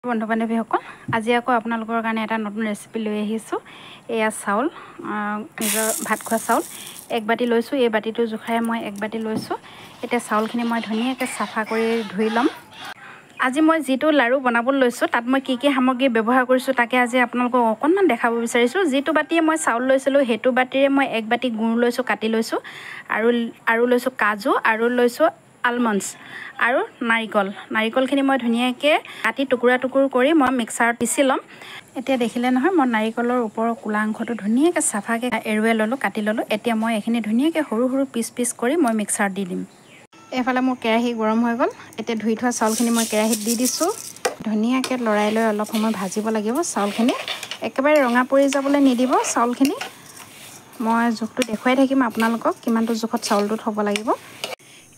বন্ধু বান্ধৱীসকল আজি আকৌ আপোনালোকৰ কাৰণে এটা নতুন ৰেচিপি লৈ আহিছোঁ। এয়া চাউল, নিজৰ ভাত খোৱা চাউল এক বাটি লৈছোঁ। এই বাটিটো জোখাৰে মই এক বাটি লৈছোঁ। এতিয়া চাউলখিনি মই ধুনীয়াকৈ চাফা কৰি ধুই ল'ম। আজি মই যিটো লাড়ু বনাবলৈ লৈছোঁ তাত মই কি কি সামগ্ৰী ব্যৱহাৰ কৰিছোঁ তাকে আজি আপোনালোকক অকণমান দেখাব বিচাৰিছোঁ। যিটো বাটিয়ে মই চাউল লৈছিলোঁ সেইটো বাটিৰে মই এক বাটি গুড় লৈছোঁ, কাটি লৈছোঁ, আৰু লৈছোঁ কাজু, আৰু লৈছোঁ আলমণ্ডছ আৰু নাৰিকলখিনি মই ধুনীয়াকৈ কাটি টুকুৰা কৰি মই মিক্সাৰত পিচি ল'ম। এতিয়া দেখিলে নহয়, মই নাৰিকলৰ ওপৰৰ কোলা অংশটো ধুনীয়াকৈ চাফাকৈ এৰুৱাই ল'লোঁ, কাটি ল'লোঁ। এতিয়া মই এইখিনি ধুনীয়াকৈ সৰু সৰু পিচ কৰি মই মিক্সাৰত দি দিম। এইফালে মোৰ কেৰাহী গৰম হৈ গ'ল। এতিয়া ধুই থোৱা চাউলখিনি মই কেৰাহীত দি দিছোঁ। ধুনীয়াকৈ লৰাই লৈ অলপ সময় ভাজিব লাগিব চাউলখিনি। একেবাৰে ৰঙা পৰি যাবলৈ নিদিব চাউলখিনি। মই জোখটো দেখুৱাই থাকিম আপোনালোকক, কিমানটো জোখত চাউলটো থ'ব লাগিব।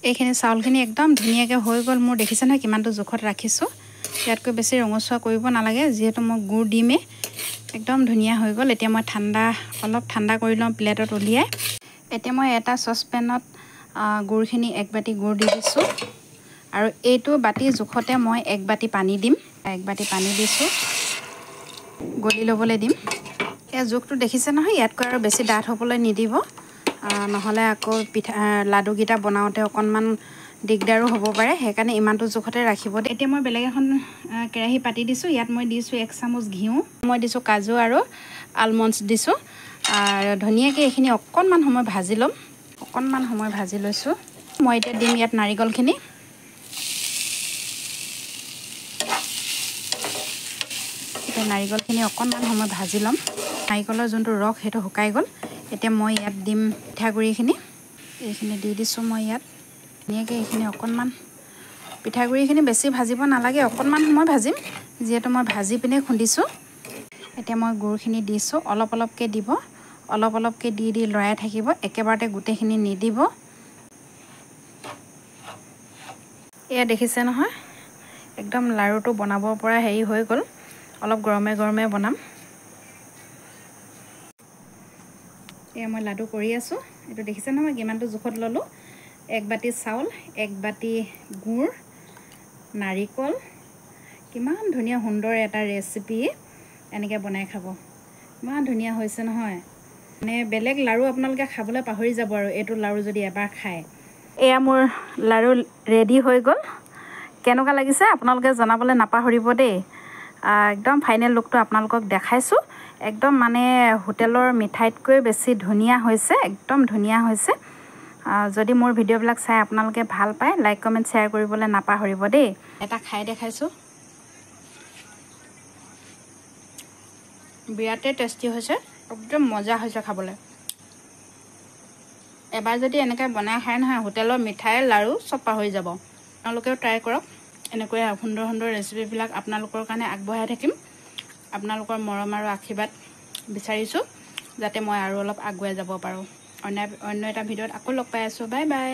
এইখিনি চাউলখিনি একদম ধুনীয়াকৈ হৈ গ'ল মোৰ, দেখিছে নহয় কিমানটো জোখত ৰাখিছোঁ। ইয়াতকৈ বেছি ৰঙচুৱা কৰিব নালাগে, যিহেতু মই গুড় দিমেই। একদম ধুনীয়া হৈ গ'ল। এতিয়া মই অলপ ঠাণ্ডা কৰি লওঁ প্লেটত উলিয়াই। এতিয়া মই এটা চচপেনত গুড়খিনি এক বাটি গুড় দি দিছোঁ, আৰু এইটো বাতি জোখতে মই এক বাটি পানী দিম। এক বাটি পানী দিছোঁ, গলি ল'বলৈ দিম। এই জোখটো দেখিছে নহয়, ইয়াতকৈ আৰু বেছি ডাঠ হ'বলৈ নিদিব, নহ'লে আকৌ লাডুকেইটা বনাওঁতে অকণমান দিগদাৰো হ'ব পাৰে। সেইকাৰণে ইমানটো জোখতে ৰাখিব। এতিয়া মই বেলেগ এখন কেৰাহী পাতি দিছোঁ। ইয়াত মই দিছোঁ 1 চামুচ ঘিউ, মই দিছোঁ কাজু আৰু আলমণ্ডছ দিছোঁ, আৰু ধুনীয়াকৈ এইখিনি অকণমান সময় ভাজি ল'ম। অকণমান সময় ভাজি লৈছোঁ। মই এতিয়া দিম ইয়াত নাৰিকলখিনি। এতিয়া নাৰিকলখিনি অকণমান সময় ভাজি ল'ম। নাৰিকলৰ যোনটো ৰস সেইটো শুকাই গ'ল। এতিয়া মই ইয়াত দিম পিঠাগুড়িখিনি। এইখিনি দি দিছোঁ মই ইয়াত। ধুনীয়াকৈ এইখিনি অকণমান, পিঠাগুড়িখিনি বেছি ভাজিব নালাগে, অকণমান সময় ভাজিম, যিহেতু মই ভাজি পিনে খুন্দিছোঁ। এতিয়া মই গুড়খিনি দিছোঁ, অলপ অলপকৈ দিব, অলপ অলপকৈ দি লৰাই থাকিব, একেবাৰতে গোটেইখিনি নিদিব। এয়া দেখিছে নহয়, একদম লাড়ুটো বনাব পৰা হেৰি হৈ গ'ল। অলপ গৰমে গৰমে বনাম। এয়া মই লাডু কৰি আছোঁ। এইটো দেখিছে নহয় কিমানটো জোখত ল'লোঁ। এক বাটি চাউল, এক বাটি গুড়, নাৰিকল। কিমান ধুনীয়া সুন্দৰ এটা ৰেচিপি। এনেকৈ বনাই খাব, ইমান ধুনীয়া হৈছে নহয়। মানে বেলেগ লাড়ু আপোনালোকে খাবলৈ পাহৰি যাব আৰু এইটো লাড়ু যদি এবাৰ খায়। এয়া মোৰ লাড়ু ৰেডি হৈ গ'ল। কেনেকুৱা লাগিছে আপোনালোকে জনাবলৈ নাপাহৰিব দেই। একদম ফাইনেল লুকটো আপোনালোকক দেখাইছোঁ। একদম মানে হোটেলৰ মিঠাইতকৈ বেছি ধুনীয়া হৈছে, একদম ধুনীয়া হৈছে। যদি মোৰ ভিডিঅ'বিলাক চাই আপোনালোকে ভাল পায়, লাইক কমেণ্ট শ্বেয়াৰ কৰিবলৈ নাপাহৰিব দেই। এটা খাই দেখাইছোঁ, বিৰাটেই টেষ্টি হৈছে, একদম মজা হৈছে খাবলৈ। এবাৰ যদি এনেকৈ বনাই খায় নহয়, হোটেলৰ মিঠাই লাড়ু চব পাহৰি যাব। আপোনালোকেও ট্ৰাই কৰক। এনেকৈ সুন্দৰ সুন্দৰ ৰেচিপিবিলাক আপোনালোকৰ কাৰণে আগবঢ়াই থাকিম। আপোনালোকৰ মৰম আৰু আশীৰ্বাদ বিচাৰিছোঁ, যাতে মই আৰু অলপ আগুৱাই যাব পাৰোঁ। অন্য এটা ভিডিঅ'ত আকৌ লগ পাই আছোঁ। Bye bye.